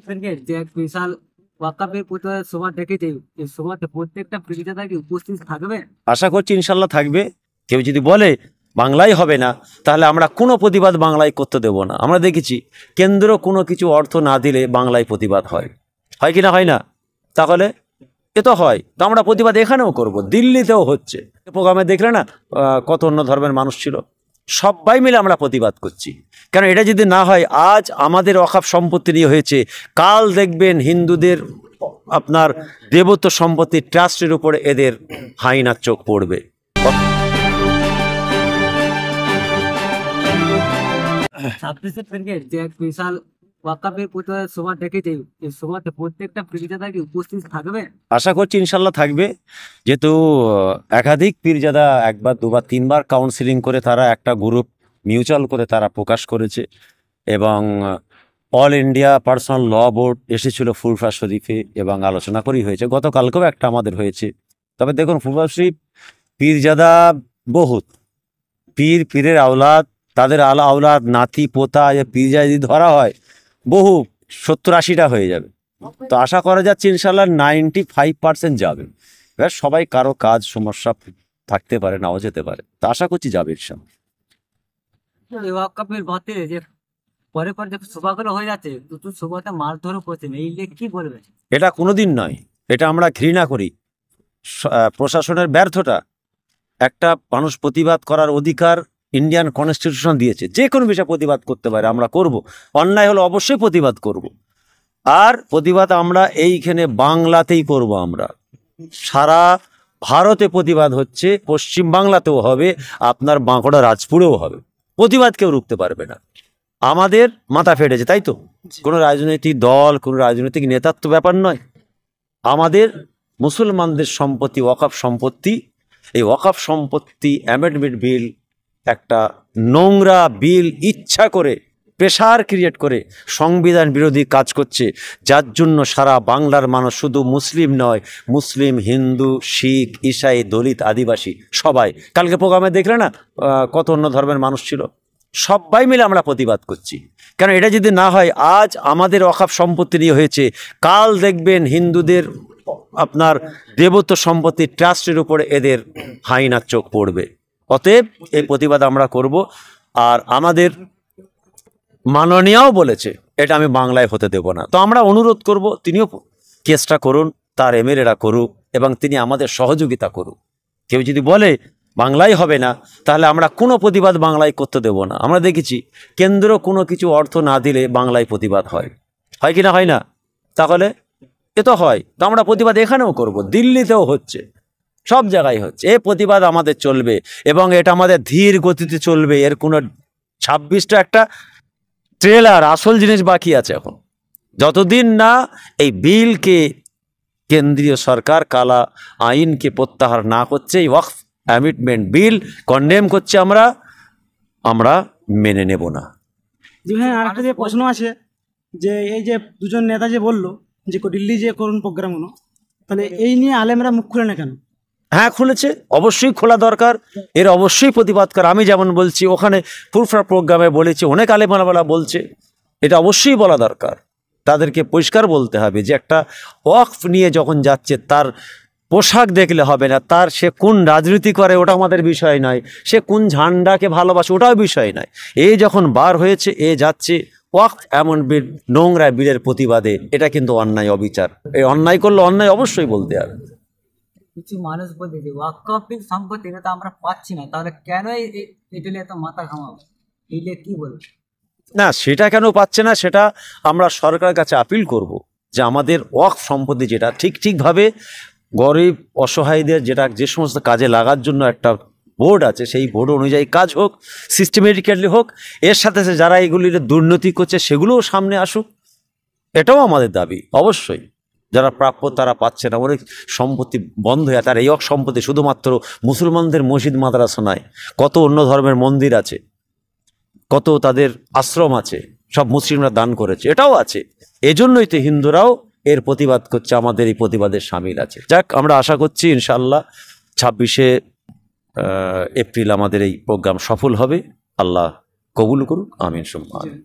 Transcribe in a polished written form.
থেকে যে এক বিশাল ওয়াকাফের প্রতিবাদ সভা ডেকেছে, এই সভাতে প্রত্যেকটা পীরজাদা কি উপস্থিত থাকবে? আশা করছি ইনশাল্লাহ থাকবে। কেউ যদি বলে বাংলায় হবে না, তাহলে আমরা কোনো প্রতিবাদ বাংলায় করতে দেব না। আমরা দেখেছি কেন্দ্র কোনো কিছু অর্থ না দিলে বাংলায় প্রতিবাদ হয়, হয় কি না হয় না? তাহলে এ তো হয়, তো আমরা প্রতিবাদ এখানেও করব, দিল্লিতেও হচ্ছে। প্রোগ্রামে দেখলে না কত অন্য ধর্মের মানুষ ছিল, সবাই মিলে আমরা প্রতিবাদ করছি। কারণ এটা যদি না হয়, আজ আমাদের ওয়াকফ সম্পত্তি নিয়ে হয়েছে, কাল দেখবেন হিন্দুদের আপনার দেবত্ব সম্পত্তি ট্রাস্টের উপরে এদের হাইনার চোখ পড়বে। 26 সেপ্টেম্বর যে এক বিশাল ওয়াকাফের প্রতিবাদ সভা ডেকেছে, এই সভাতে প্রত্যেকটা পীরজাদা কি উপস্থিত থাকবে? আশা করছি ইনশাল্লাহ থাকবে। যেহেতু একাধিক পীরজাদা একবার দুবার তিনবার কাউন্সিলিং করে তারা একটা গ্রুপ মিউচুয়াল করে তারা প্রকাশ করেছে, এবং অল ইন্ডিয়া পার্সোনাল ল বোর্ড এসেছিল ফুরফুরা শরীফে এবং আলোচনা করেই হয়েছে। গতকালকেও একটা আমাদের হয়েছে। তবে দেখুন, ফুরফুরা শরীফ পীরজাদা বহুত, পীরের আওলাদ, তাদের আওলাদ নাতি পোতা পীরজাদা যদি ধরা হয় বহু 70-80টা হয়ে যাবে। তো আশা করা যাচ্ছে ইনশাল্লাহ 95% যাবে। এবার সবাই কারো কাজ সমস্যা থাকতে পারে, নাও যেতে পারে, তা আশা করছি যাবে ইনশাল্লাহ। এই ওয়াকাফের বাতিলে যে পরে পরে যে সভাগুলো হয়ে যাচ্ছে, দুটো সভাতে মারধরও করছে, এই নিয়ে কি বলবে? এটা কোনোদিন নয়, এটা আমরা ঘৃণা করি। প্রশাসনের ব্যর্থতা। একটা মানুষ প্রতিবাদ করার অধিকার ইন্ডিয়ান কনস্টিটিউশন দিয়েছে, যে কোনো বিষয়ে প্রতিবাদ করতে পারে, আমরা করব। অন্যায় হলে অবশ্যই প্রতিবাদ করব, আর প্রতিবাদ আমরা এইখানে বাংলাতেই করব। আমরা সারা ভারতে প্রতিবাদ হচ্ছে, পশ্চিম বাংলাতেও হবে, আপনার বাঁকুড়া রাজপুরেও হবে। প্রতিবাদ কেউ রুখতে পারবে না। আমাদের মাথা ফেটেছে, তাই তো? কোনো রাজনৈতিক দল, কোনো রাজনৈতিক নেতার তো ব্যাপার নয়। আমাদের মুসলমানদের সম্পত্তি ওয়াকফ সম্পত্তি, এই ওয়াকফ সম্পত্তি অ্যামেন্ডমেন্ট বিল একটা নোংরা বিল, ইচ্ছা করে প্রেশার ক্রিয়েট করে সংবিধান বিরোধী কাজ করছে, যার জন্য সারা বাংলার মানুষ, শুধু মুসলিম নয়, মুসলিম, হিন্দু, শিখ, ঈসাই, দলিত, আদিবাসী সবাই, কালকে প্রোগ্রামে দেখলে না কত অন্য ধর্মের মানুষ ছিল, সবাই মিলে আমরা প্রতিবাদ করছি। কারণ এটা যদি না হয়, আজ আমাদের ওয়াকফ সম্পত্তি নিয়ে হয়েছে, কাল দেখবেন হিন্দুদের আপনার দেবত্ব সম্পত্তি ট্রাস্টের উপরে এদের হাইনার চোখ পড়বে। অতএব এই প্রতিবাদ আমরা করব। আর আমাদের মাননীয়াও বলেছে এটা আমি বাংলায় হতে দেব না। তো আমরা অনুরোধ করব, তিনিও চেষ্টা করুন, তার এমএলএরা করুক, এবং তিনি আমাদের সহযোগিতা করুক। কেউ যদি বলে বাংলায় হবে না, তাহলে আমরা কোনো প্রতিবাদ বাংলায় করতে দেব না। আমরা দেখেছি কেন্দ্র কোনো কিছু অর্থ না দিলে বাংলায় প্রতিবাদ হয়, হয় কি না হয় না? তাহলে এ তো হয়, তো আমরা প্রতিবাদ এখানেও করব, দিল্লিতেও হচ্ছে, সব জায়গায় হচ্ছে। এই প্রতিবাদ আমাদের চলবে, এবং এটা আমাদের ধীর গতিতে চলবে। এর কোনো 26টা একটা ট্রেলার, আসল জিনিস বাকি আছে এখন। যতদিন না এই বিলকে কেন্দ্রীয় সরকার কালা আইনকে প্রত্যাহার না করছে, এই ওয়াকফ অ্যামেন্ডমেন্ট বিল কন্ডেম করছে, আমরা মেনে নেব না। জি হ্যাঁ, আরেকটা যে প্রশ্ন আছে, যে এই যে দুজন নেতা যে বললো যে দিল্লি যে করুন প্রোগ্রামগুলো, তাহলে এই নিয়ে আলেমরা মুখ খুলে না কেন? হ্যাঁ, খুলেছে, অবশ্যই খোলা দরকার, এর অবশ্যই প্রতিবাদ করা। আমি যেমন বলছি, ওখানে ফুরফুরা প্রোগ্রামে বলেছি, অনেক আলেমানওয়ালা বলছে, এটা অবশ্যই বলা দরকার। তাদেরকে পরিষ্কার বলতে হবে যে একটা ওয়াকফ নিয়ে যখন যাচ্ছে, তার পোশাক দেখলে হবে না, তার সে কোন রাজনীতি করে ওটা আমাদের বিষয় নয়, সে কোন ঝান্ডাকে ভালোবাসে ওটাও বিষয় নয়। এই যখন বার হয়েছে, এ যাচ্ছে ওয়াকফ এমন বিল, নোংরা বিলের প্রতিবাদে, এটা কিন্তু অন্যায়, অবিচার। এই অন্যায় করলে অন্যায় অবশ্যই বলতে হবে। কিছু মানুষ বলছে যে ওয়াকাফের সম্পত্তি এটা তো আমরা পাচ্ছি না, তাহলে কেন এটা নিয়ে এত মাথা ঘামাবো? এই নিয়ে কি বলবো? না, সেটা কেন পাচ্ছে না, সেটা আমরা সরকারের কাছে আপিল করব, যে আমাদের ওয়াকফ সম্পত্তি যেটা ঠিকভাবে গরিব অসহায়দের যেটা যে সমস্ত কাজে লাগার জন্য একটা বোর্ড আছে, সেই বোর্ড অনুযায়ী কাজ হোক, সিস্টেমেটিক্যালি হোক। এর সাথে যারা এগুলির দুর্নীতি করছে সেগুলোও সামনে আসুক, এটাও আমাদের দাবি। অবশ্যই যারা প্রাপ্য তারা পাচ্ছে না, অনেক সম্পত্তি বন্ধ হয়ে, তার এই সম্পত্তি শুধুমাত্র মুসলমানদের মসজিদ মাদ্রাসা নয়, কত অন্য ধর্মের মন্দির আছে, কত তাদের আশ্রম আছে, সব মুসলিমরা দান করেছে, এটাও আছে। এজন্যই তো হিন্দুরাও এর প্রতিবাদ করছে, আমাদের এই প্রতিবাদের সামিল আছে। যাক, আমরা আশা করছি ইনশাআল্লাহ 26শে এপ্রিল আমাদের এই প্রোগ্রাম সফল হবে। আল্লাহ কবুল করুক, আমিন সুম্মা আমিন।